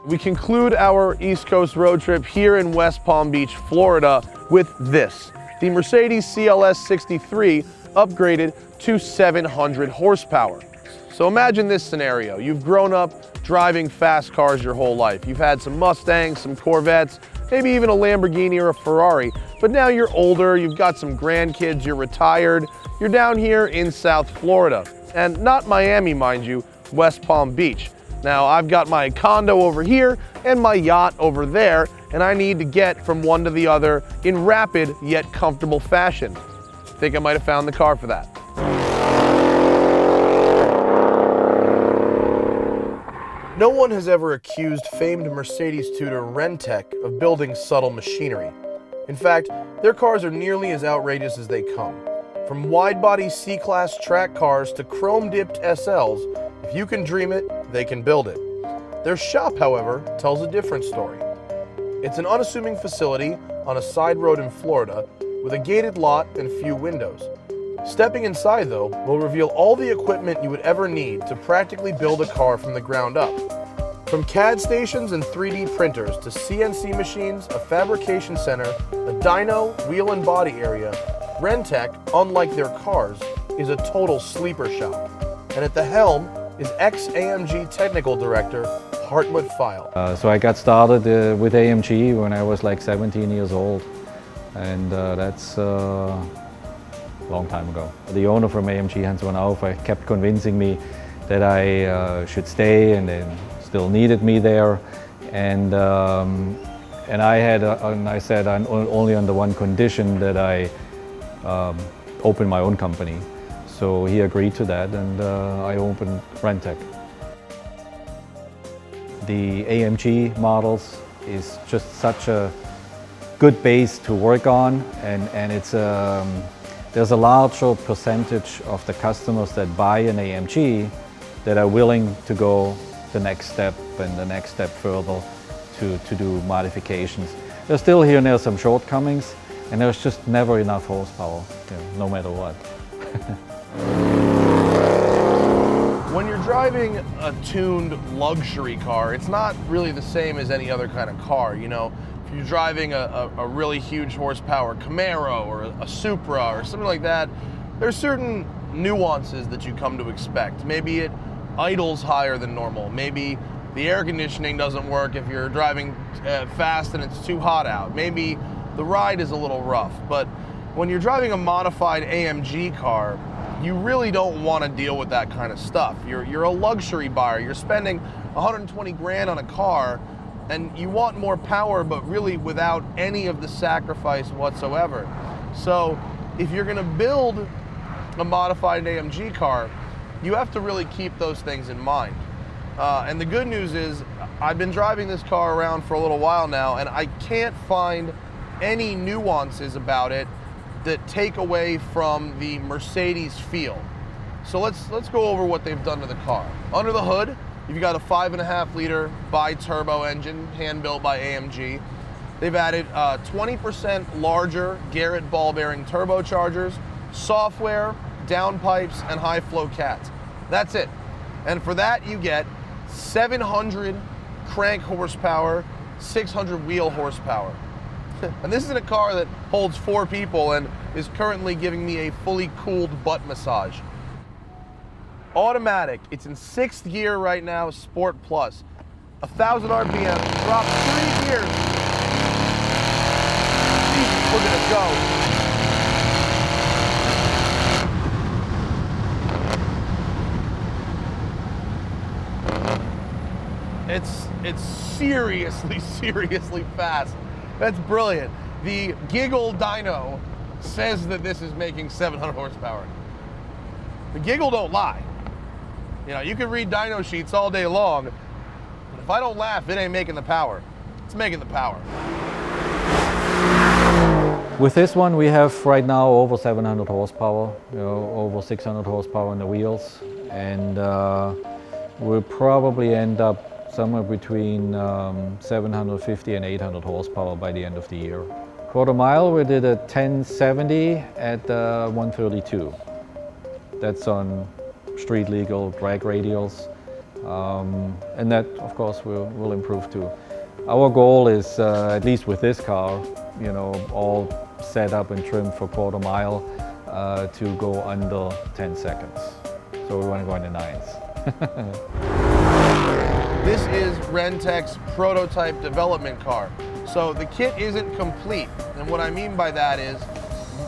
We conclude our East Coast road trip here in West Palm Beach, Florida with this, the Mercedes CLS63 upgraded to 700 horsepower. So imagine this scenario. You've grown up driving fast cars your whole life. You've had some Mustangs, some Corvettes, maybe even a Lamborghini or a Ferrari, but now you're older, you've got some grandkids, you're retired, you're down here in South Florida. And not Miami, mind you, West Palm Beach. Now, I've got my condo over here and my yacht over there, and I need to get from one to the other in rapid yet comfortable fashion. I think I might have found the car for that. No one has ever accused famed Mercedes tutor Rentech of building subtle machinery. In fact, their cars are nearly as outrageous as they come. From wide-body C-Class track cars to chrome-dipped SLs, if you can dream it, they can build it. Their shop, however, tells a different story. It's an unassuming facility on a side road in Florida with a gated lot and few windows. Stepping inside, though, will reveal all the equipment you would ever need to practically build a car from the ground up. From CAD stations and 3D printers to CNC machines, a fabrication center, a dyno, wheel and body area, Rentech, unlike their cars, is a total sleeper shop. And at the helm is ex-AMG technical director Hartmut Feyhl. So I got started with AMG when I was like 17 years old, and that's long time ago. The owner from AMG, Hans van Aufer, kept convincing me that I should stay, and then still needed me there. And I said I'm only under one condition, that I open my own company. So he agreed to that, and I opened Rentech. The AMG models is just such a good base to work on, and it's there's a larger percentage of the customers that buy an AMG that are willing to go the next step and the next step further to do modifications. There's still here and there some shortcomings, and there's just never enough horsepower, no matter what. When you're driving a tuned luxury car, it's not really the same as any other kind of car. You know, if you're driving a really huge horsepower Camaro or a Supra or something like that, there's certain nuances that you come to expect. Maybe it idles higher than normal. Maybe the air conditioning doesn't work if you're driving fast and it's too hot out. Maybe the ride is a little rough. But when you're driving a modified AMG car, you really don't want to deal with that kind of stuff. You're a luxury buyer. You're spending 120 grand on a car, and you want more power, but really without any of the sacrifice whatsoever. So if you're going to build a modified AMG car, you have to really keep those things in mind. And the good news is, I've been driving this car around for a little while now, and I can't find any nuances about it that take away from the Mercedes feel. So let's go over what they've done to the car. Under the hood, you've got a 5.5 liter bi-turbo engine, hand-built by AMG. They've added 20% larger Garrett ball bearing turbochargers, software, downpipes, and high flow cats. That's it. And for that, you get 700 crank horsepower, 600 wheel horsepower. And this is in a car that holds 4 people and is currently giving me a fully cooled butt massage. Automatic, it's in 6th gear right now, Sport Plus. 1,000 RPM, drop 3 gears. Look at it go. It's seriously fast. That's brilliant. The Giggle dyno says that this is making 700 horsepower. The Giggle don't lie. You know, you can read dyno sheets all day long, but if I don't laugh, it ain't making the power. It's making the power. With this one, we have right now over 700 horsepower, over 600 horsepower on the wheels, and we'll probably end up somewhere between 750 and 800 horsepower by the end of the year. Quarter mile, we did a 1070 at 132. That's on street legal drag radials. And that, of course, will improve too. Our goal is, at least with this car, you know, all set up and trimmed for quarter mile, to go under 10 seconds. So we want to go in the 9s. This is Rentech's prototype development car. So the kit isn't complete. And what I mean by that is,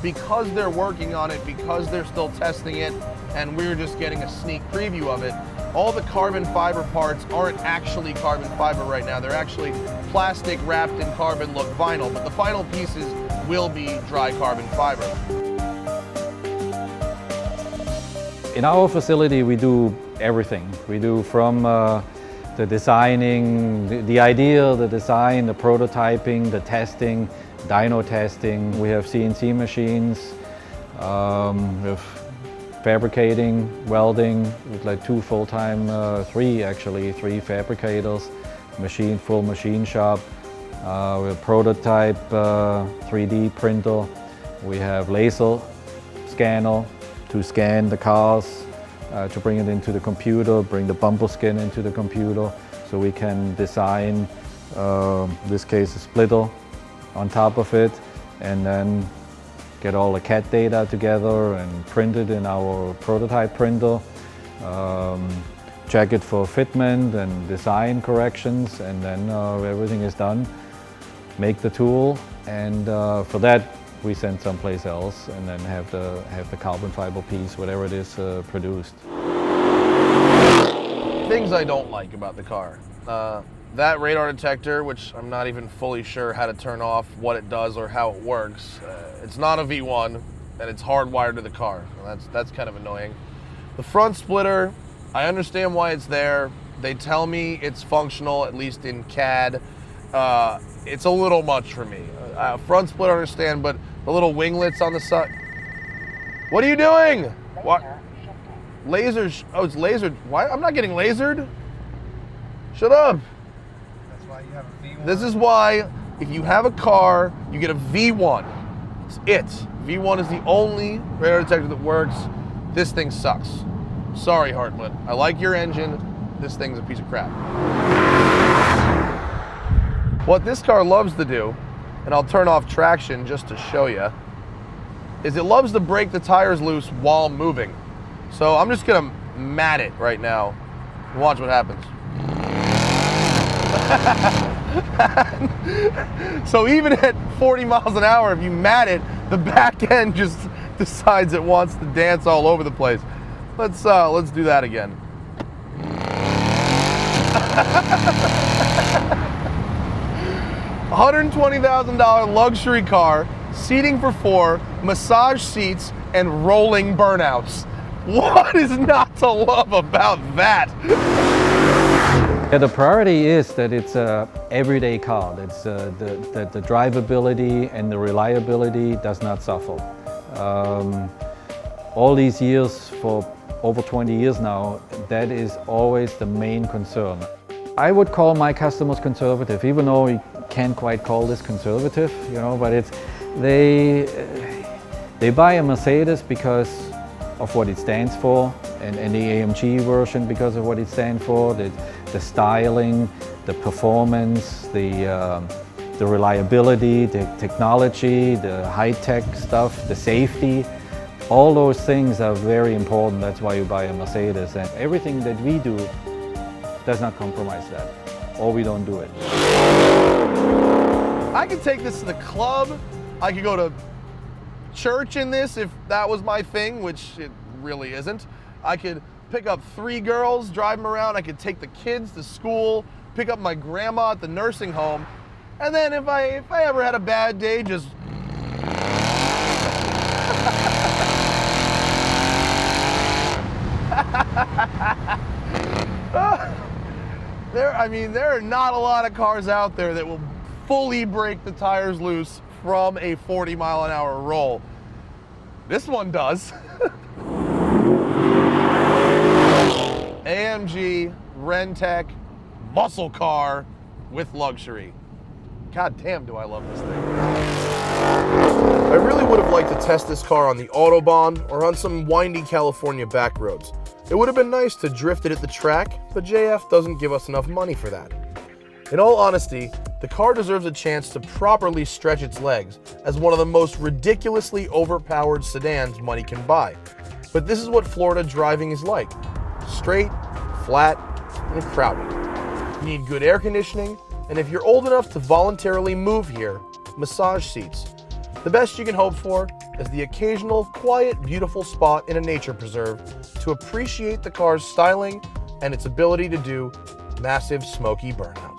because they're working on it, because they're still testing it, and we're just getting a sneak preview of it, all the carbon fiber parts aren't actually carbon fiber right now. They're actually plastic wrapped in carbon look vinyl, but the final pieces will be dry carbon fiber. In our facility, we do everything. We do from the designing, the idea, the design, the prototyping, the testing, dyno testing. We have CNC machines, we have fabricating, welding, with like 2 full-time, 3 fabricators, full machine shop. We have prototype 3D printer. We have laser scanner to scan the cars, to bring it into the computer, bring the bumper skin into the computer, so we can design, in this case, a splitter on top of it, and then get all the CAD data together and print it in our prototype printer, check it for fitment and design corrections, and then everything is done, make the tool, and for that we send someplace else and then have the carbon fiber piece, whatever it is, produced. Things I don't like about the car. That radar detector, which I'm not even fully sure how to turn off, what it does or how it works. It's not a V1 and it's hardwired to the car. That's kind of annoying. The front splitter, I understand why it's there. They tell me it's functional, at least in CAD. It's a little much for me. Front split I understand, but the little winglets on the side. What are you doing? What? Lasers. Oh, it's lasered. Why? I'm not getting lasered. Shut up. That's why you have a V1. This is why, if you have a car, you get a V1. It's it. V1 is the only radar detector that works. This thing sucks. Sorry, Hartmut. I like your engine. This thing's a piece of crap. What this car loves to do, and I'll turn off traction just to show you, is it loves to break the tires loose while moving. So I'm just gonna mat it right now and watch what happens. So even at 40 miles an hour, if you mat it, the back end just decides it wants to dance all over the place. Let's do that again. $120,000 luxury car, seating for 4, massage seats, and rolling burnouts. What is not to love about that? Yeah, the priority is that it's an everyday car. That's the drivability and the reliability does not suffer. All these years, for over 20 years now, that is always the main concern. I would call my customers conservative, even though you can't quite call this conservative, you know, but it's, they buy a Mercedes because of what it stands for, and the AMG version because of what it stands for, the styling, the performance, the reliability, the technology, the high-tech stuff, the safety. All those things are very important. That's why you buy a Mercedes, and everything that we do does not compromise that, or we don't do it. I could take this to the club. I could go to church in this if that was my thing, which it really isn't. I could pick up 3 girls, drive them around. I could take the kids to school, pick up my grandma at the nursing home, and then if I ever had a bad day, just there are not a lot of cars out there that will fully break the tires loose from a 40-mile-an-hour roll. This one does. AMG, Rentech, muscle car with luxury. God damn, do I love this thing. I really would have liked to test this car on the Autobahn or on some windy California back roads. It would have been nice to drift it at the track, but JF doesn't give us enough money for that. In all honesty, the car deserves a chance to properly stretch its legs as one of the most ridiculously overpowered sedans money can buy. But this is what Florida driving is like. Straight, flat, and crowded. You need good air conditioning, and if you're old enough to voluntarily move here, massage seats. The best you can hope for is the occasional quiet, beautiful spot in a nature preserve to appreciate the car's styling and its ability to do massive smoky burnouts.